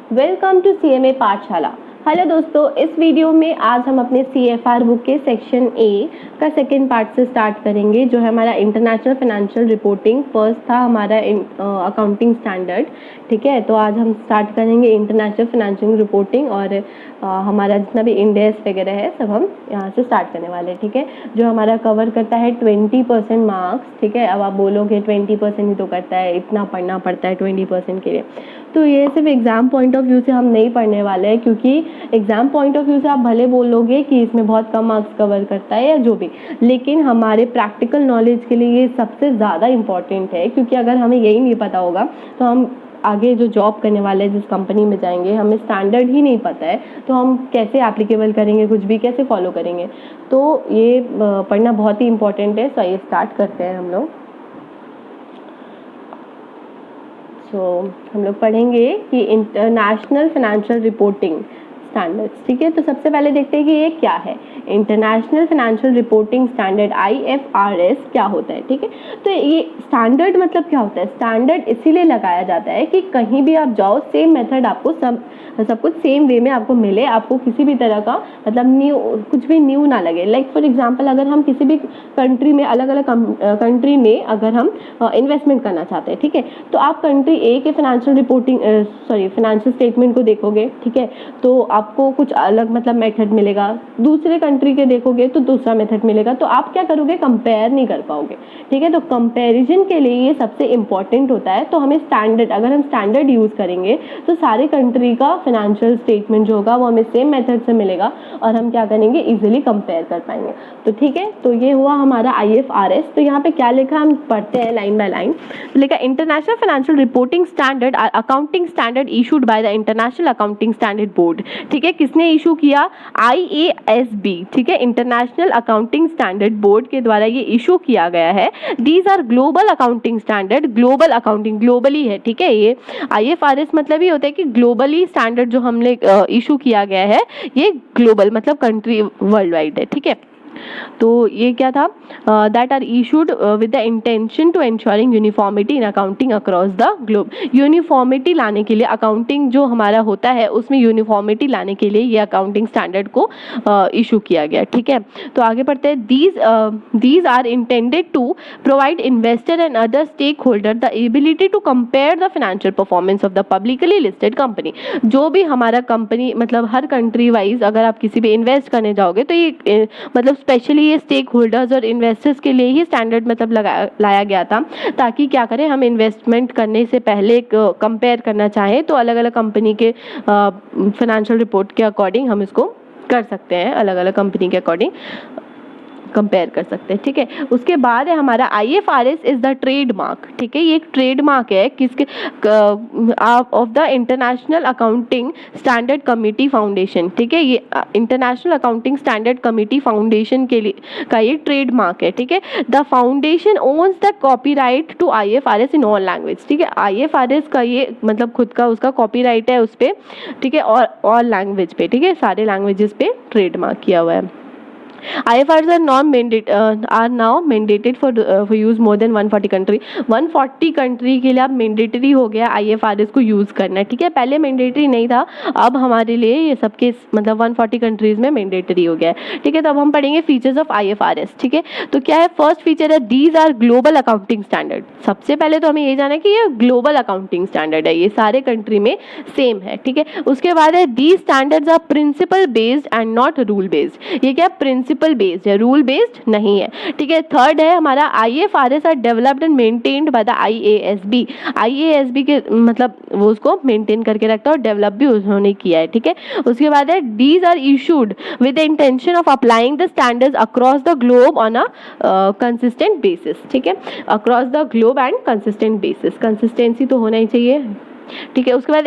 Welcome to CMA पाठशाला। Hello दोस्तों, इस वीडियो में आज हम अपने सीएफआर बुक के सेक्शन ए का सेकेंड पार्ट से स्टार्ट करेंगे, जो है हमारा इंटरनेशनल फाइनेंशियल रिपोर्टिंग। फर्स्ट था हमारा अकाउंटिंग स्टैंडर्ड। ठीक है, तो आज हम स्टार्ट करेंगे इंटरनेशनल फाइनेंशियल रिपोर्टिंग और हमारा जितना भी इंडेस वगैरह है सब हम यहाँ से स्टार्ट करने वाले हैं। ठीक है, जो हमारा कवर करता है 20% मार्क्स। ठीक है, अब आप बोलोगे 20% ही तो करता है, इतना पढ़ना पड़ता है 20% के लिए। तो ये सिर्फ एग्जाम पॉइंट ऑफ व्यू से हम नहीं पढ़ने वाले हैं, क्योंकि एग्जाम पॉइंट ऑफ व्यू से आप भले बोलोगे कि इसमें बहुत कम मार्क्स कवर करता है या जो भी, लेकिन हमारे प्रैक्टिकल नॉलेज के लिए ये सबसे ज़्यादा इम्पॉर्टेंट है। क्योंकि अगर हमें यही नहीं पता होगा तो हम आगे जो जॉब करने वाले हैं, जिस कंपनी में जाएंगे, हमें स्टैंडर्ड ही नहीं पता है तो हम कैसे एप्लीकेबल करेंगे, कुछ भी कैसे फॉलो करेंगे। तो ये पढ़ना बहुत ही इम्पॉर्टेंट है। तो ये स्टार्ट करते हैं हम लोग। हम लोग पढ़ेंगे कि इंटरनेशनल फाइनेंशियल रिपोर्टिंग स्टैंडर्ड्स। ठीक है, तो सबसे पहले देखते हैं कि ये क्या है। International financial reporting standard IFRS क्या होता है। ठीक है, तो ये स्टैंडर्ड मतलब क्या होता है। स्टैंडर्ड इसीलिए लगाया जाता है कि कहीं भी आप जाओ सेम मेथड आपको सब कुछ सेम वे में आपको मिले, आपको किसी भी तरह का मतलब कुछ भी न्यू ना लगे। लाइक फॉर एग्जांपल, अगर हम किसी भी कंट्री में अलग अलग कंट्री में अगर हम इन्वेस्टमेंट करना चाहते हैं, ठीक है, तो आप कंट्री ए के फाइनेंशियल स्टेटमेंट को देखोगे। ठीक है, तो आपको कुछ अलग मतलब मेथड मिलेगा। दूसरे कंट्री के देखोगे तो दूसरा मेथड मिलेगा। तो आप क्या करोगे, कंपेयर नहीं कर पाओगे। ठीक है, तो कंपैरिजन के लिए ये सबसे इंपॉर्टेंट होता है। तो हमें स्टैंडर्ड, अगर हम स्टैंडर्ड यूज करेंगे तो सारे कंट्री का फाइनेंशियल स्टेटमेंट जो होगा वो हमें सेम मेथड से मिलेगा और हम क्या करेंगे, इजीली कंपेयर कर पाएंगे। तो ठीक है, तो ये हुआ हमारा IFRS। तो यहाँ पे क्या लिखा हम पढ़ते हैं लाइन बाय लाइन। तो लिखा international financial reporting standard are accounting standard issued by the international accounting standard board. ठीक है, किसने इशू किया, IASB। ठीक है, इंटरनेशनल अकाउंटिंग स्टैंडर्ड बोर्ड के द्वारा ये इशू किया गया है। These are global accounting standard, global accounting globally है। ठीक है, ये IFRS मतलब ये होता है कि ग्लोबली स्टैंडर्ड जो हमने इशू किया गया है ये ग्लोबल मतलब कंट्री वर्ल्ड वाइड है। ठीक है, तो ये क्या था, that are issued with the intention to ensuring uniformity in accounting across the globe. Uniformity लाने के लिए, अकाउंटिंग जो हमारा होता है उसमें यूनिफॉर्मिटी लाने के लिए ये अकाउंटिंग स्टैंडर्ड को इशू किया गया। ठीक है, तो आगे पढ़ते हैं। These are intended to provide investor and other stakeholder the ability to compare the financial performance of the publicly listed company. जो भी हमारा कंपनी मतलब हर कंट्री वाइज अगर आप किसी भी इन्वेस्ट करने जाओगे तो ये मतलब स्पेशली ये स्टेक होल्डर्स और इन्वेस्टर्स के लिए ही स्टैंडर्ड मतलब लाया गया था, ताकि क्या करें, हम इन्वेस्टमेंट करने से पहले कंपेयर करना चाहें तो अलग अलग कंपनी के फाइनेंशियल रिपोर्ट के अकॉर्डिंग हम इसको कर सकते हैं, अलग अलग कंपनी के अकॉर्डिंग कंपेयर कर सकते हैं। ठीक है, उसके बाद है हमारा IFRS इज द ट्रेडमार्क। ठीक है, ये एक ट्रेडमार्क है किसके, of the international accounting standard committee foundation. ठीक है, ये international accounting standard committee foundation के लिए का ये ट्रेडमार्क है। ठीक है, the foundation owns the copyright to IFRS in all language. ठीक है, IFRS का ये मतलब खुद का उसका कॉपीराइट है उस पर। ठीक है, और ऑल लैंग्वेज पे, ठीक है, सारे लैंग्वेजेस पे ट्रेडमार्क किया हुआ है। IFRS are now mandated for use more than 140 country। 140 country के लिए अब मैंडेटरी हो गया IFRS को यूज़ करना। ठीक है, पहले मैंडेटरी नहीं था, अब हमारे लिए ये सबके मतलब 140 कंट्रीज़ में मैंडेटरी हो गया है। ठीक है, तो अब हम पढ़ेंगे फीचर्स ऑफ IFRS। ठीक है, तो क्या है, फर्स्ट फीचर है these are global accounting standard. सबसे पहले तो हमें ये जाना है कि ये ग्लोबल अकाउंटिंग स्टैंडर्ड है, ये सारे कंट्री में सेम है। ठीक है, उसके बाद है these standards are principle based and not rule based. ये क्या, प्रिंसिपल बेस्ड है, रूल बेस्ड नहीं है। ठीक है, थर्ड है हमारा IFRS are developed and maintained by the IASB। IASB के मतलब वो उसको मेंटेन करके रखता है और डेवलप भी उन्होंने किया है। ठीक है, उसके बाद है these are issued with the intention of applying the standards across the globe on a consistent basis. ठीक है, across the globe and consistent basis, consistency तो होना ही चाहिए। ठीक है, उसके बाद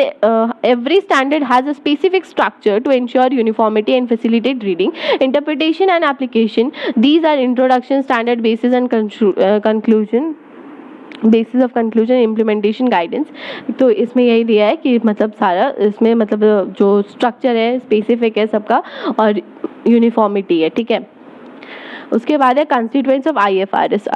every standard has a specific structure to ensure uniformity and facilitate reading, interpretation and application. These are introduction, standard basis and conclusion, basis of conclusion, implementation, guidance. तो इसमें यही दिया है कि मतलब सारा इसमें मतलब जो स्ट्रक्चर है स्पेसिफिक है सबका और यूनिफॉर्मिटी है। ठीक है, उसके बाद है कंस्टिट्यूएंट्स ऑफ IFRS।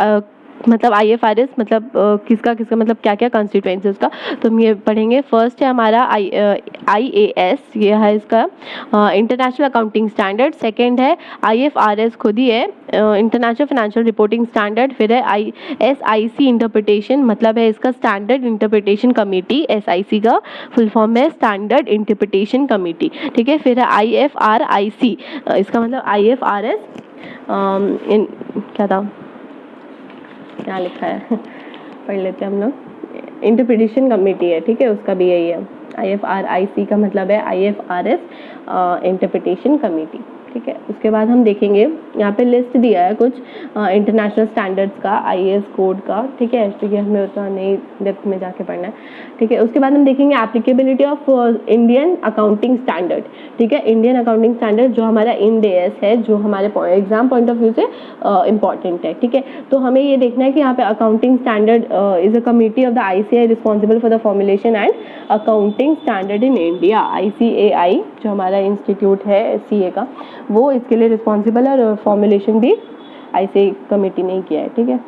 मतलब IFRS मतलब किसका किसका मतलब क्या क्या कॉन्स्टिट्यूएंसी उसका, तो हम ये पढ़ेंगे। फर्स्ट है हमारा IAS, ये है इसका इंटरनेशनल अकाउंटिंग स्टैंडर्ड। सेकंड है IFRS, खुद ही है इंटरनेशनल फाइनेंशियल रिपोर्टिंग स्टैंडर्ड। फिर है SIC इंटरप्रिटेशन, मतलब है इसका स्टैंडर्ड इंटरप्रिटेशन कमेटी। SIC का फुल फॉर्म है स्टैंडर्ड इंटरप्रिटेशन कमेटी, ठीक है। फिर है IFRIC, इसका मतलब IFRS क्या था, क्या लिखा है पढ़ लेते हैं हम लोग। इंटरप्रिटेशन कमेटी है, ठीक है, उसका भी यही है। IFRIC का मतलब है IFRS इंटरप्रिटेशन कमेटी, ठीक है। उसके बाद हम देखेंगे यहाँ पे लिस्ट दिया है कुछ इंटरनेशनल स्टैंडर्ड्स का, IAS कोड का, ठीक है। तो ये हमें उतना नहीं डेप्थ में जाके पढ़ना है, ठीक है। उसके बाद हम देखेंगे applicability of Indian accounting standard, ठीक है। इंडियन अकाउंटिंग स्टैंडर्ड जो हमारा IND AS है, जो हमारे एग्जाम पॉइंट ऑफ व्यू से इंपॉर्टेंट है, ठीक है। तो हमें ये देखना है कि यहाँ पे accounting standard is a committee of the ICAI responsible for the formulation and accounting standard in India. ICAI जो हमारा इंस्टीट्यूट है CA का, वो इसके लिए रिस्पॉन्सिबल है और फॉर्मुलेशन भी ICAI कमेटी ने किया है, ठीक है।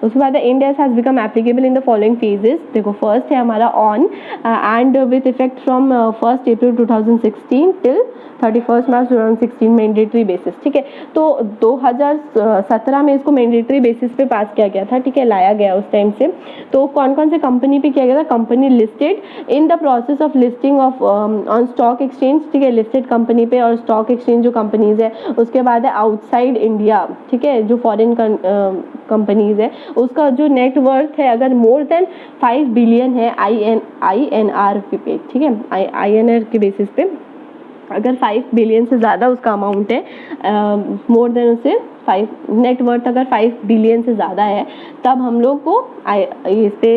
उसके बाद IND AS has become applicable in the following phases. देखो फर्स्ट है हमारा on and with effect from 1 April 2016 till 31 March 2016 mandatory basis, ठीक है। तो 2017 में इसको मैंडेटरी बेसिस पे पास किया गया था, ठीक है, लाया गया उस टाइम से। तो कौन कौन से कंपनी पे किया गया था, company listed in the process of listing of on stock exchange, ठीक है, लिस्टेड कंपनी पे और स्टॉक एक्सचेंज जो कंपनीज है। उसके बाद है आउटसाइड इंडिया, ठीक है, जो फॉरेन कंपनीज है, उसका जो नेट वर्थ है अगर मोर देन 5 बिलियन है INR पे, ठीक है, INR के बेसिस पे अगर 5 बिलियन से ज़्यादा उसका अमाउंट है, मोर देन उसे 5 नेट वर्थ अगर 5 बिलियन से ज़्यादा है, तब हम लोग को इस पे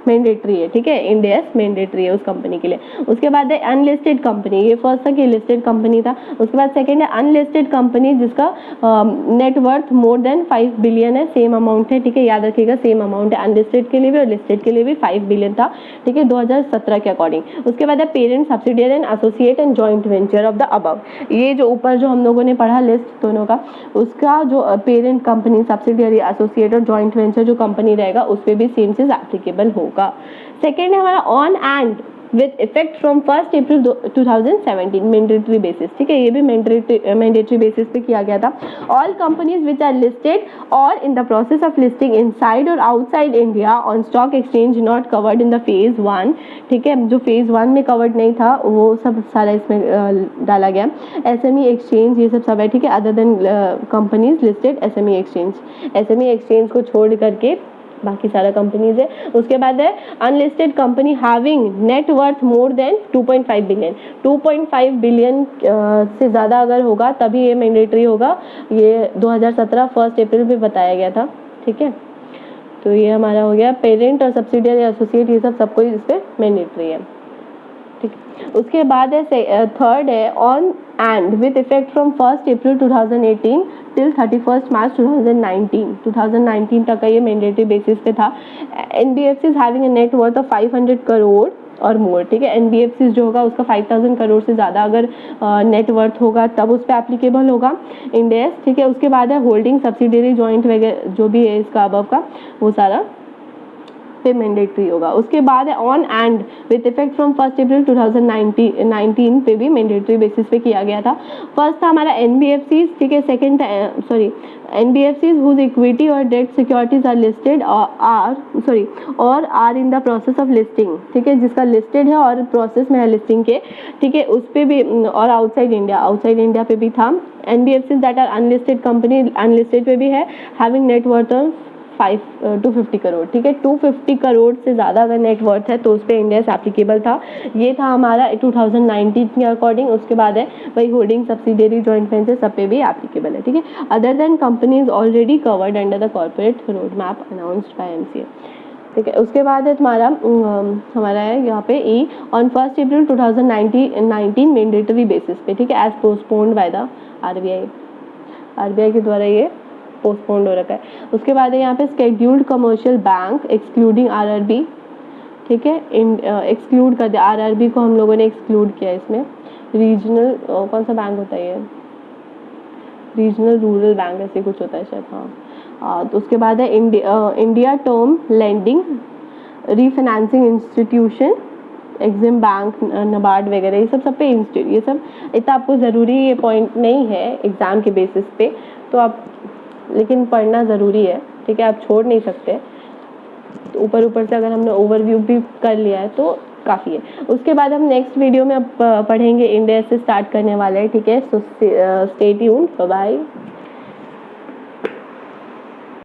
मैंडेटरी है, ठीक है, IND AS मैंडेटरी है उस कंपनी के लिए। उसके बाद है अनलिस्टेड कंपनी, ये फर्स्ट था कि लिस्टेड कंपनी था। उसके बाद सेकंड है अनलिस्टेड कंपनी जिसका net worth more than 5 billion है, सेम अमाउंट है, ठीक है, याद रखिएगा सेम अमाउंट है अनलिस्टेड के लिए भी और लिस्टेड के लिए भी 5 बिलियन था, ठीक है, 2017 के अकॉर्डिंग। उसके बाद है parent, subsidiary and associate and joint venture of the above. ये जो ऊपर जो हम लोगों ने पढ़ा लिस्ट दोनों का, उसका जो पेरेंट कंपनी, सब्सिडियरी, एसोसिएट और जॉइंट वेंचर जो कंपनी रहेगा उस पर भी सेम चीज एप्लीकेबल होगा। सेकेंड है हमारा on and with effect from 1 April 2017 mandatory basis, ठीक है, ये भी मैंडेटरी बेसिस पे किया गया था। All companies which are listed or in the process of listing inside or outside India on stock exchange not covered in the phase 1, ठीक है, जो फेज 1 में कवर्ड नहीं था वो सब सारा इसमें डाला गया। SME एक्सचेंज ये सब है, ठीक है, other than companies listed SME exchange को छोड़ करके बाकी सारा कंपनीज है। उसके बाद है unlisted company having net worth more than 2.5 billion, 2.5 billion से ज़्यादा अगर होगा तभी ये मैंडेटरी होगा। ये 2017 1 अप्रैल पे बताया गया था, ठीक है। तो ये हमारा हो गया पेरेंट और सब्सिडियरी एसोसिएट, ये सबको इस पर मैंडेटरी है, ठीक। उसके बाद है थर्ड है on and with effect from 1 April 2018 till 31 मार्च 2019 तक का ये मैंडेटरी बेसिस पे था। NBFCs having a net worth of 500 crore और मोर, ठीक है, NBFCs जो होगा उसका 5000 करोड़ से ज़्यादा अगर नेट वर्थ होगा तब उस पर एप्लीकेबल होगा IND AS, ठीक है। उसके बाद है होल्डिंग, सब्सिडियरी, जॉइंट वगैरह जो भी है इसका अबव का वो सारा पे मैंडेटरी होगा। उसके बाद है on and with effect from 1 April 2019 पे भी मैंडेटरी बेसिस पे किया गया था। फर्स्ट था हमारा NBFCs, ठीक है, second NBFCs whose equity or debt securities are listed और are in the process of listing, ठीक है, जिसका लिस्टेड है और प्रोसेस में है लिस्टिंग के, ठीक है, उस पे भी और आउटसाइड इंडिया पे भी था। NBFCs that are unlisted company, unlisted पे भी है, having net worth of 250 crore, ठीक है, 250 करोड़ से ज़्यादा अगर नेट वर्थ है तो उस पर IND AS एप्लीकेबल था। ये था हमारा 2019 के अकॉर्डिंग। उसके बाद है वही होल्डिंग, सब्सिडियरी, जॉइंट वेंचर सब पे भी एप्लीकेबल है, ठीक है, other than companies already covered under the corporate road map announced by MCA, ठीक है। उसके बाद है हमारा है यहाँ पे E on 1 April 2019 mandatory basis पे, ठीक है, as postponed by the RBI के द्वारा ये पोस्टपोन्ड हो रखा है। उसके बाद है यहाँ पे scheduled commercial bank excluding RRB, ठीक है, एक्सक्लूड कर दिया, RRB को हम लोगों ने एक्सक्लूड किया इसमें। रीजनल कौन सा बैंक होता है ये, रीजनल रूरल बैंक ऐसे कुछ होता है शायद, हाँ, तो उसके बाद है India term lending refinancing institution, EXIM bank, NABARD वगैरह, ये सब पे ये सब इतना आपको ज़रूरी ये पॉइंट नहीं है एग्ज़ाम के बेसिस पे, तो आप लेकिन पढ़ना ज़रूरी है, ठीक है, आप छोड़ नहीं सकते। तो ऊपर ऊपर से अगर हमने ओवरव्यू भी कर लिया है तो काफ़ी है। उसके बाद हम नेक्स्ट वीडियो में अब पढ़ेंगे, इंडिया से स्टार्ट करने वाले हैं, ठीक है। So stay tuned, bye bye.